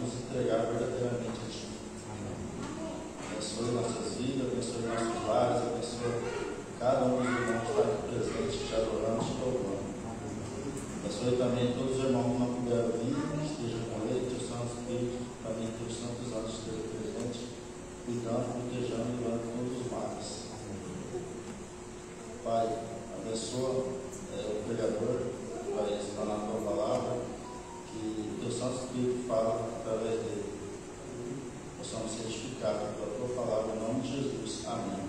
nos entregar verdadeiramente a Ti. Abençoe nossas vidas, abençoe nossos lares, abençoe cada um dos irmãos que está aqui presente, te adorando, te louvando. Abençoe também todos os irmãos que não puderam vir, que estejam com ele, que o Santo Espírito, também que os santos anjos estejam presentes, cuidando, protegendo e livrando todos os males. Pai, abençoa o pregador, vai estar na tua palavra, que o teu Santo Espírito fala através dele. Possamos ser edificados pela tua palavra, em nome de Jesus. Amém.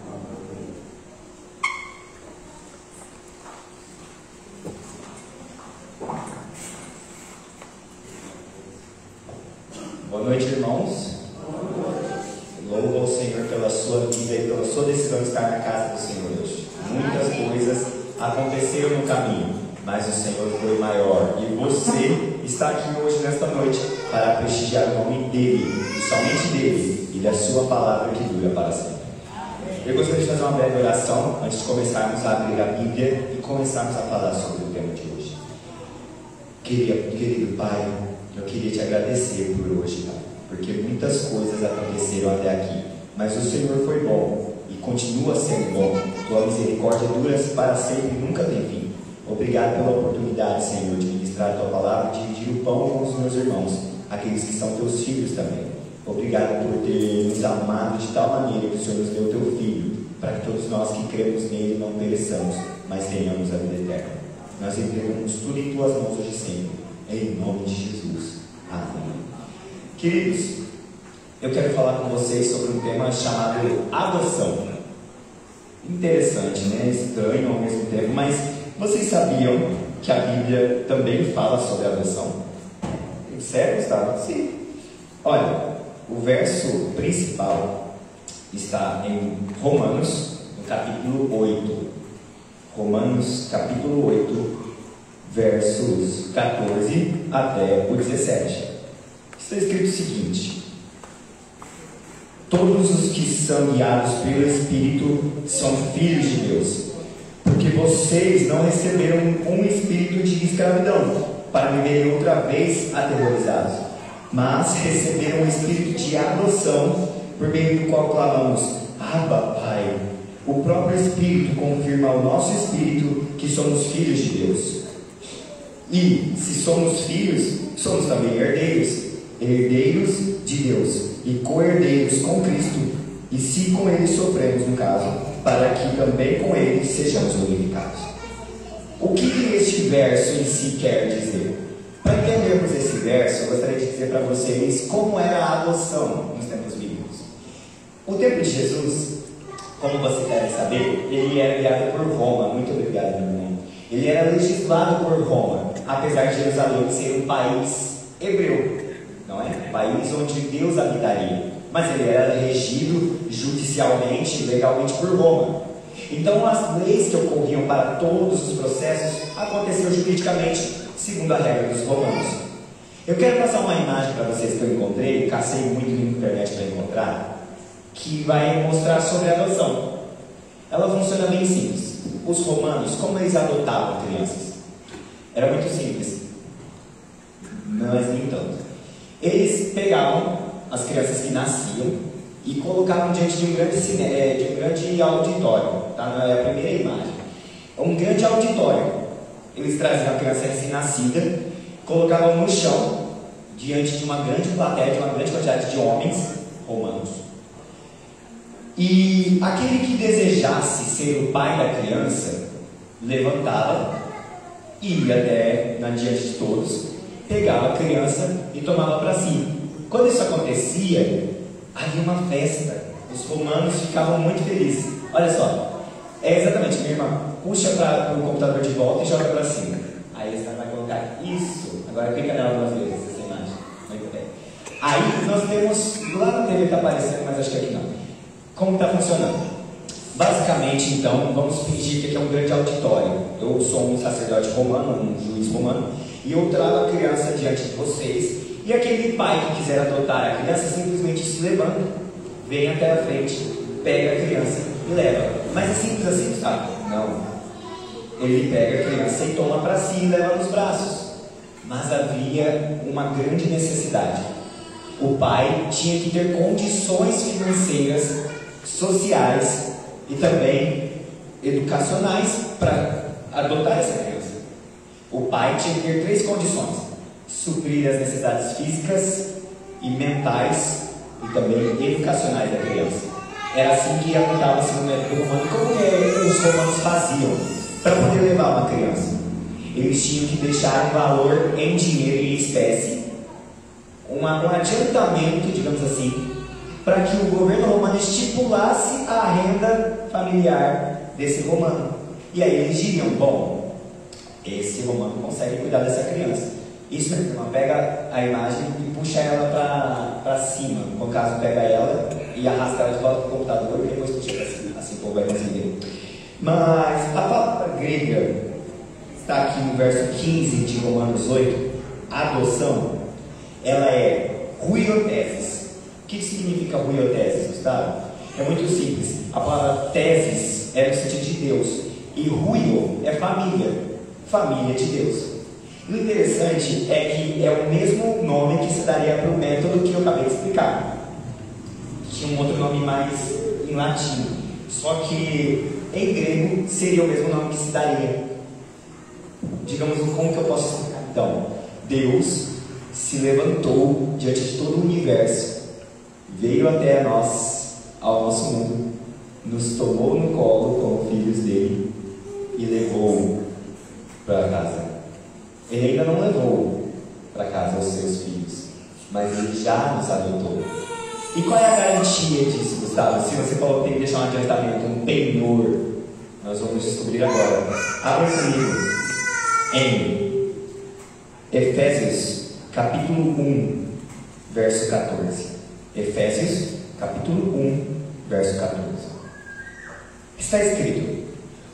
Boa noite, irmãos. Louvo ao Senhor pela sua vida e pela sua decisão de estar na casa do Senhor hoje. Muitas coisas aconteceram no caminho, mas o Senhor foi maior. E você está aqui hoje, nesta noite, para prestigiar o nome dEle, e somente dEle, e da sua palavra que dura para sempre. Eu gostaria de fazer uma breve oração antes de começarmos a abrir a Bíblia e começarmos a falar sobre o tema de hoje. Querido Pai, eu queria te agradecer por hoje, Pai, porque muitas coisas aconteceram até aqui, mas o Senhor foi bom e continua sendo bom. Tua misericórdia dura para sempre e nunca tem fim. Obrigado pela oportunidade, Senhor, de ministrar a tua palavra e dividir o pão com os meus irmãos, aqueles que são teus filhos também. Obrigado por ter nos amado de tal maneira que o Senhor nos deu teu Filho, para que todos nós que cremos nele não pereçamos, mas tenhamos a vida eterna. Nós entregamos tudo em tuas mãos hoje e sempre, em nome de Jesus. Amém. Queridos, eu quero falar com vocês sobre um tema chamado adoção. Interessante, né? Estranho ao mesmo tempo, mas vocês sabiam que a Bíblia também fala sobre adoção? Sério, Gustavo? Sim. Olha, o verso principal está em Romanos, no capítulo 8. Romanos, capítulo 8, versos 14 até o 17. Está escrito o seguinte: todos os que são guiados pelo Espírito são filhos de Deus, porque vocês não receberam um espírito de escravidão para viverem outra vez aterrorizados, mas receberam um espírito de adoção, por meio do qual clamamos: Abba, Pai. O próprio Espírito confirma ao nosso espírito que somos filhos de Deus. E, se somos filhos, somos também herdeiros, herdeiros de Deus e co-herdeiros com Cristo, e se com Ele sofremos, no caso, para que também com Ele sejamos glorificados. O que este verso em si quer dizer? Para entendermos esse verso, eu gostaria de dizer para vocês como era a adoção nos tempos bíblicos. O tempo de Jesus, como vocês devem saber, ele era guiado por Roma. Muito obrigado, meu irmão. Ele era legislado por Roma, apesar de Jerusalém ser um país hebreu, não é? Um país onde Deus habitaria, mas ele era regido judicialmente, legalmente por Roma. Então as leis que ocorriam para todos os processos aconteciam juridicamente, segundo a regra dos romanos. Eu quero passar uma imagem para vocês que eu encontrei, cacei muito na internet para encontrar, que vai mostrar sobre a adoção. Ela funciona bem simples. Os romanos, como eles adotavam crianças? Era muito simples, mas nem tanto. Eles pegavam as crianças que nasciam e colocavam diante de um grande auditório. Tá? É a primeira imagem. É um grande auditório. Eles traziam a criança recém-nascida, colocavam no chão, diante de uma grande plateia, de uma grande quantidade de homens romanos. E aquele que desejasse ser o pai da criança, levantava, ia até diante de todos, pegava a criança e tomava para si. Quando isso acontecia, havia uma festa. Os romanos ficavam muito felizes. Olha só, é exatamente, minha irmã, puxa para o computador de volta e joga para cima. Aí você vai colocar isso. Agora clica nela duas vezes, essa imagem. Muito bem. Aí nós temos, lá na TV está aparecendo, mas acho que aqui não. Como está funcionando? Basicamente, então, vamos fingir que aqui é um grande auditório. Eu sou um sacerdote romano, um juiz romano, e eu trago a criança diante de vocês, e aquele pai que quiser adotar a criança simplesmente se levanta, vem até a frente, pega a criança e leva. Mas é simples assim, sabe? Não. Ele pega a criança e toma para si e leva nos braços. Mas havia uma grande necessidade. o pai tinha que ter condições financeiras, sociais e também educacionais para adotar essa criança. O pai tinha que ter 3 condições: suprir as necessidades físicas e mentais e também educacionais da criança. Era assim que adotava-se no método romano. Como que os romanos faziam para poder levar uma criança? Eles tinham que deixar um valor em dinheiro e em espécie, um adiantamento, digamos assim, para que o governo romano estipulasse a renda familiar desse romano. E aí eles diriam: bom, esse romano consegue cuidar dessa criança. Isso mesmo, então, pega a imagem e puxa ela para cima. No caso, pega ela e arrasta ela de volta para o computador e depois puxa para cima. Assim o povo vai conseguir. Mas a palavra grega está aqui no verso 15 de Romanos 8. Adoção, ela é huiotesis. O que significa huiotesis, Gustavo? É muito simples. A palavra tesis é no sentido de Deus. E huio é família. Família de Deus. O interessante é que é o mesmo nome que se daria para o método que eu acabei de explicar. Tinha um outro nome mais em latim. Só que em grego seria o mesmo nome que se daria. Digamos, como que eu posso explicar? Então, Deus se levantou diante de todo o universo, veio até nós, ao nosso mundo, nos tomou no colo como filhos dele e levou para casa. Ele ainda não levou para casa os seus filhos, mas ele já nos adotou. E qual é a garantia disso, Gustavo? Se você falou que tem que deixar um adiantamento, um penhor, nós vamos descobrir agora. Abra comigo em Efésios capítulo 1, verso 14. Efésios capítulo 1, verso 14. Está escrito: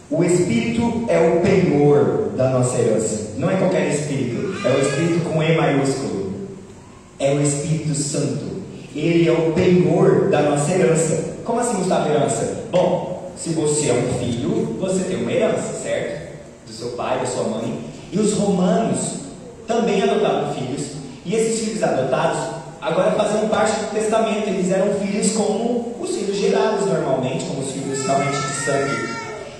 o Espírito é o penhor da nossa herança. Não é qualquer Espírito, é o Espírito com E maiúsculo. É o Espírito Santo. Ele é o penhor da nossa herança. Como assim, Gustavo, herança? Bom, se você é um filho, você tem uma herança, certo? Do seu pai, da sua mãe. E os romanos também adotavam filhos. E esses filhos adotados agora faziam parte do testamento. Eles eram filhos como os filhos gerados normalmente, como os filhos realmente de sangue.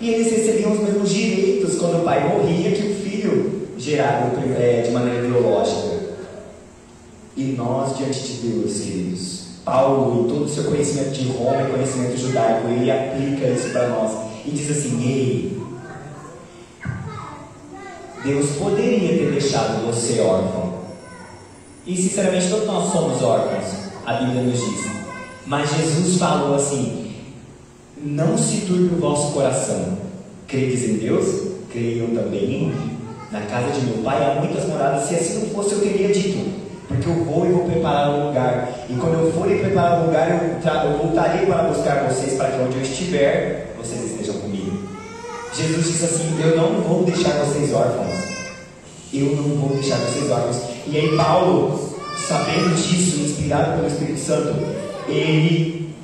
E eles recebiam os mesmos direitos quando o pai morria que o filho gerado de maneira biológica. E nós, diante de Deus, queridos, Paulo, em todo o seu conhecimento de Roma e conhecimento judaico, ele aplica isso para nós e diz assim: ei, Deus poderia ter deixado você órfão. E sinceramente todos nós somos órfãos, a Bíblia nos diz. Mas Jesus falou assim: não se turbe o vosso coração. Credes em Deus? Creiam também em mim. Na casa de meu pai há muitas moradas. Se assim não fosse, eu teria dito, porque eu vou e vou preparar um lugar. E quando eu for e preparar um lugar, eu voltarei para buscar vocês, para que onde eu estiver, vocês estejam comigo. Jesus disse assim: eu não vou deixar vocês órfãos. Eu não vou deixar vocês órfãos. E aí Paulo, sabendo disso, inspirado pelo Espírito Santo, ele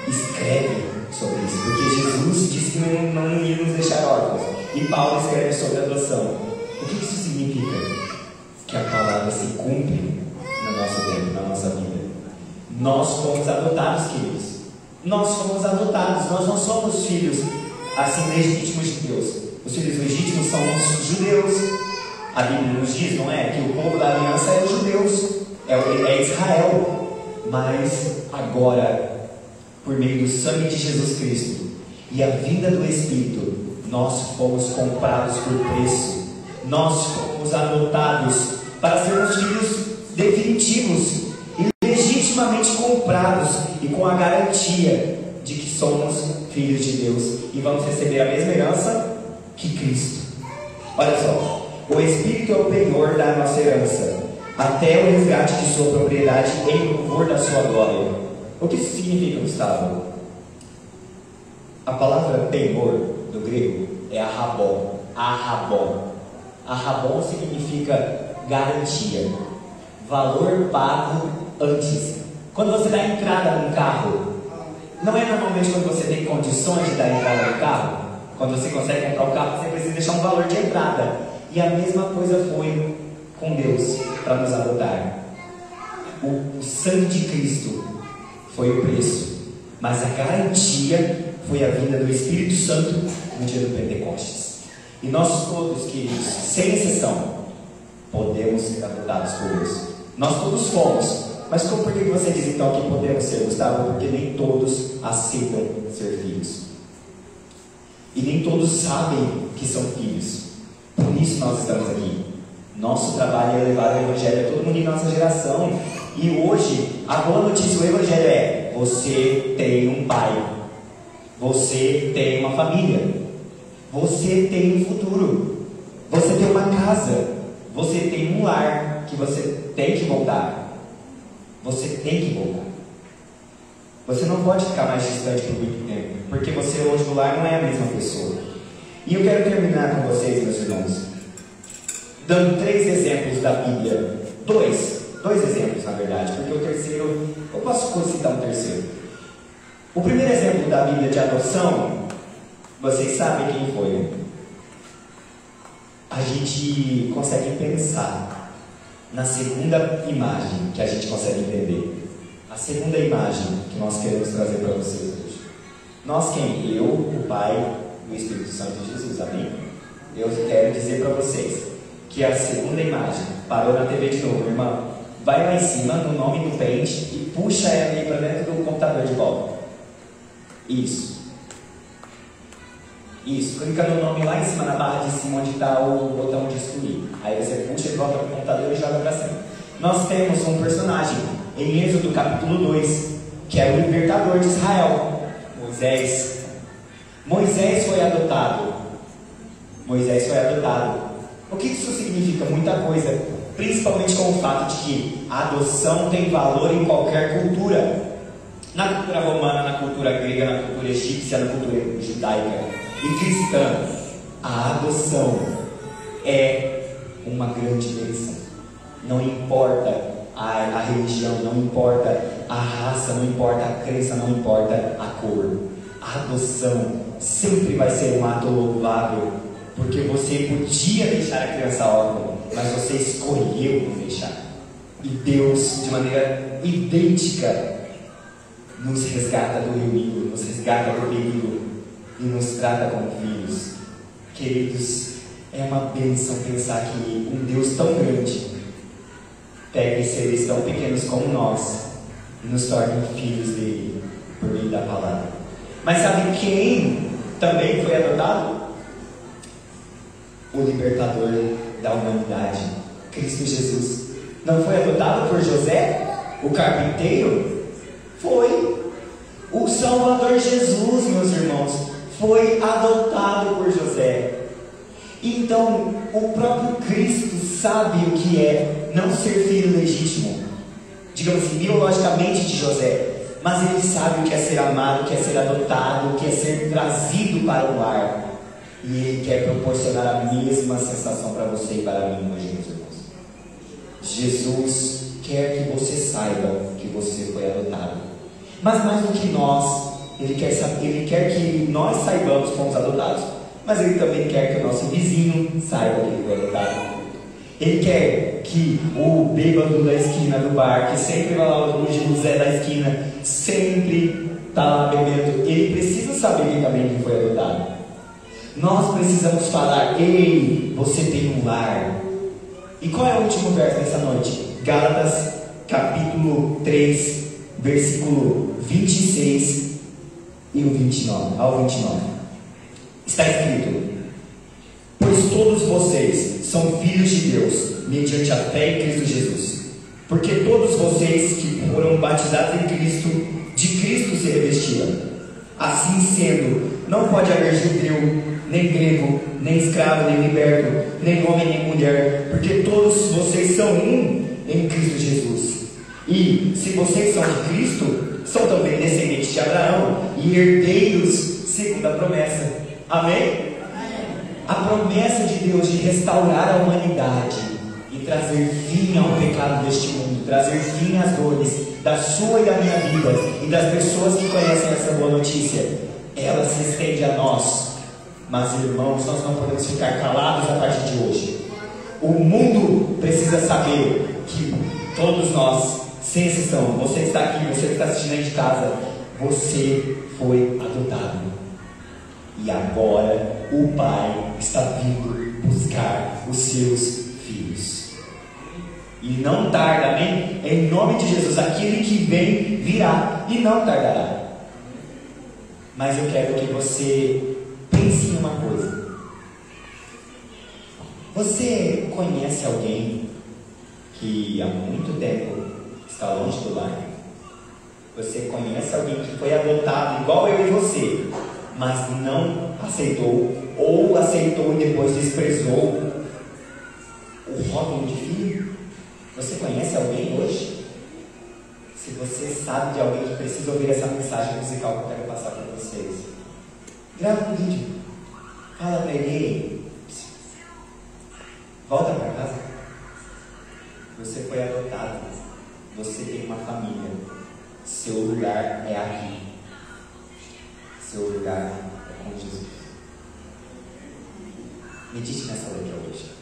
escreve sobre isso, porque Jesus disse que não ia nos deixar órfãos. E Paulo escreve sobre a adoção. O que isso significa? Que a palavra se cumpre no nosso tempo, na nossa vida. Nós fomos adotados, queridos. Nós fomos adotados. Nós não somos filhos assim legítimos de Deus. Os filhos legítimos são os judeus. A Bíblia nos diz, não é? Que o povo da aliança é os judeus, é Israel. Mas agora, por meio do sangue de Jesus Cristo e a vinda do Espírito, nós fomos comprados por preço. Nós fomos adotados para sermos filhos definitivos e legitimamente comprados, e com a garantia de que somos filhos de Deus e vamos receber a mesma herança que Cristo. Olha só, o Espírito é o penhor da nossa herança, até o resgate de sua propriedade em louvor da sua glória. O que isso significa, Gustavo? A palavra penhor do grego é arrabon. Arrabon significa garantia, valor pago antes. Quando você dá entrada num carro, não é normalmente quando você tem condições de dar entrada no carro. Quando você consegue comprar um carro, você precisa deixar um valor de entrada. E a mesma coisa foi com Deus para nos adotar. o sangue de Cristo foi o preço, mas a garantia foi a vinda do Espírito Santo no dia do Pentecostes. E nós todos, queridos, sem exceção, podemos ser adotados por Deus. Nós todos fomos. Mas por que você diz então que podemos ser, Gustavo? Porque nem todos aceitam ser filhos. E nem todos sabem que são filhos. Por isso nós estamos aqui. Nosso trabalho é levar o Evangelho a todo mundo em nossa geração. E hoje, a boa notícia do Evangelho é: você tem um pai, você tem uma família, você tem um futuro, você tem uma casa, você tem um lar que você tem que voltar. Você tem que voltar. Você não pode ficar mais distante por muito tempo, porque você hoje no lar não é a mesma pessoa. E eu quero terminar com vocês, meus irmãos, dando 3 exemplos da Bíblia. Dois exemplos, na verdade, porque o terceiro, eu posso citar um terceiro. O primeiro exemplo da Bíblia de adoção, vocês sabem quem foi, né? A gente consegue pensar na segunda imagem que a gente consegue entender. A segunda imagem que nós queremos trazer para vocês hoje. Nós quem? Eu, o Pai, o Espírito Santo de Jesus, amém? Eu quero dizer para vocês que a segunda imagem, parou na TV de novo, irmão, vai lá em cima no nome do pente e puxa ela aí para dentro do computador de volta. Isso, clica no nome lá em cima, na barra de cima, onde está o botão de excluir. Aí você puxa e volta para o computador e joga para cima. Nós temos um personagem em Êxodo capítulo 2, que é o libertador de Israel, Moisés. Moisés foi adotado. O que isso significa? Muita coisa, principalmente com o fato de que a adoção tem valor em qualquer cultura. Na cultura romana, na cultura grega, na cultura egípcia, na cultura judaica e cristã, a adoção é uma grande bênção. Não importa a religião, não importa a raça, não importa a crença, não importa a cor. A adoção sempre vai ser um ato louvável, porque você podia deixar a criança órfã, mas você escolheu não deixar. E Deus, de maneira idêntica, nos resgata do inimigo, nos resgata do perigo e nos trata como filhos. Queridos, é uma bênção pensar que um Deus tão grande pega seres tão pequenos como nós e nos torna filhos dele por meio da palavra. Mas sabe quem também foi adotado? O libertador da humanidade, Cristo Jesus. Não foi adotado por José, o carpinteiro? Foi. O Salvador Jesus, meus irmãos, foi adotado por José. Então, o próprio Cristo sabe o que é não ser filho legítimo, digamos assim, biologicamente de José, mas ele sabe o que é ser amado, o que é ser adotado, o que é ser trazido para o lar. E ele quer proporcionar a mesma sensação para você e para mim hoje, meus irmãos. Jesus quer que você saiba que você foi adotado. Mas mais do que nós, ele quer que nós saibamos que fomos adotados. Mas ele também quer que o nosso vizinho saiba que ele foi adotado. Ele quer que o bêbado da esquina do bar, que sempre vai lá no José da esquina, sempre está lá bebendo, ele precisa saber também que foi adotado. Nós precisamos falar: ei, você tem um lar. E qual é o último verso dessa noite? Gálatas capítulo 3, versículo 26 e o 29, ao 29. Está escrito: pois todos vocês são filhos de Deus, mediante a fé em Cristo Jesus. Porque todos vocês que foram batizados em Cristo, de Cristo se revestiram. Assim sendo, não pode haver judeu, nem grego, nem escravo, nem liberto, nem homem, nem mulher, porque todos vocês são um em Cristo Jesus. E se vocês são de Cristo, são também descendentes de Abraão e herdeiros segundo a promessa. Amém? A promessa de Deus de restaurar a humanidade e trazer fim ao pecado deste mundo, trazer fim às dores da sua e da minha vida e das pessoas que conhecem essa boa notícia, ela se estende a nós. Mas, irmãos, nós não podemos ficar calados a partir de hoje. O mundo precisa saber que todos nós sem exceção, você que está aqui, você que está assistindo aí de casa, você foi adotado. E agora o Pai está vindo buscar os seus filhos. E não tarda, amém? Em nome de Jesus, aquele que vem virá e não tardará. Mas eu quero que você pense em uma coisa. Você conhece alguém que há muito tempo está longe do lar? Você conhece alguém que foi adotado igual eu e você, mas não aceitou, ou aceitou e depois desprezou o rótulo de filho? Você conhece alguém hoje? Se você sabe de alguém que precisa ouvir essa mensagem musical que eu quero passar para vocês, grava um vídeo, fala para ele, volta para casa. Você foi adotado, você tem uma família, seu lugar é aqui, seu lugar é com Jesus. Medite nessa letra hoje.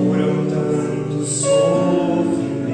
Foram tantos sofrimentos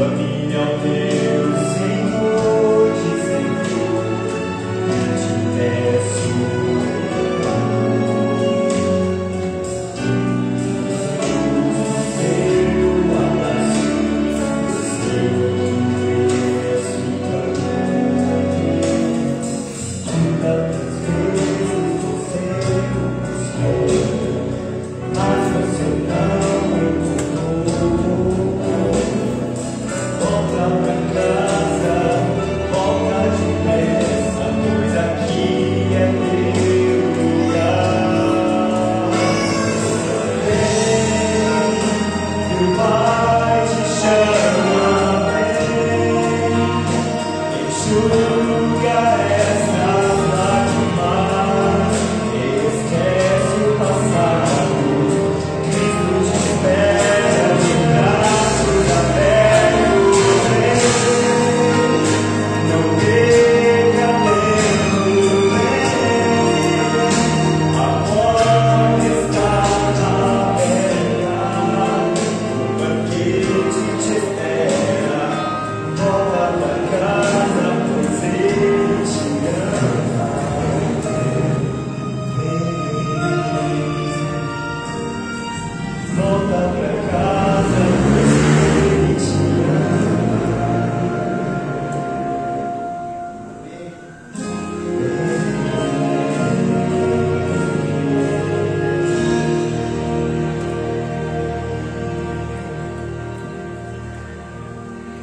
família ao teu Senhor, dizendo: te peço.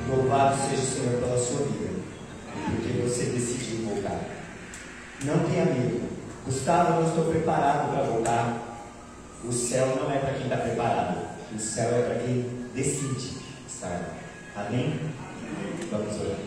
Louvado seja o Senhor pela sua vida, porque você decidiu voltar. Não tenha medo. Gustavo, eu não estou preparado para voltar. O céu não é para quem está preparado. O céu é para quem decide estar. Amém? Vamos orar.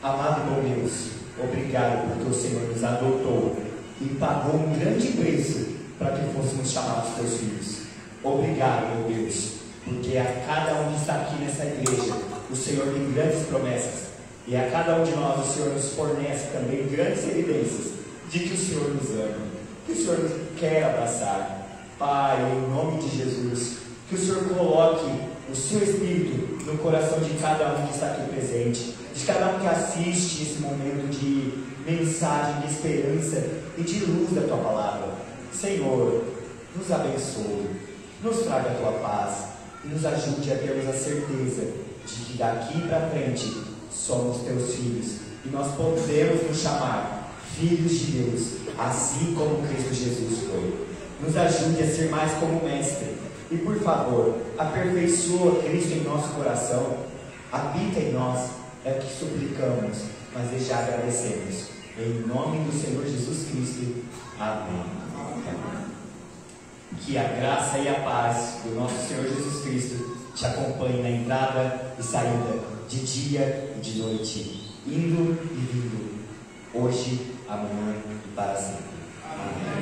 Amado e bom Deus, obrigado porque o Senhor nos adotou e pagou um grande preço para que fôssemos chamados teus filhos. Obrigado, meu Deus, porque a cada um que está aqui nessa igreja, o Senhor tem grandes promessas, e a cada um de nós o Senhor nos fornece também grandes evidências de que o Senhor nos ama, que o Senhor nos quer abraçar. Pai, em nome de Jesus, que o Senhor coloque o seu Espírito no coração de cada um que está aqui presente, de cada um que assiste esse momento de mensagem, de esperança e de luz da Tua Palavra. Senhor, nos abençoe, nos traga a Tua paz e nos ajude a termos a certeza de que daqui para frente somos Teus filhos e nós podemos nos chamar filhos de Deus, assim como Cristo Jesus foi. Nos ajude a ser mais como Mestre e, por favor, aperfeiçoa Cristo em nosso coração, habita em nós, é o que suplicamos, mas já agradecemos. Em nome do Senhor Jesus Cristo. Amém. Que a graça e a paz do nosso Senhor Jesus Cristo te acompanhe na entrada e saída, de dia e de noite, indo e vindo, hoje, amanhã e para sempre. Amém.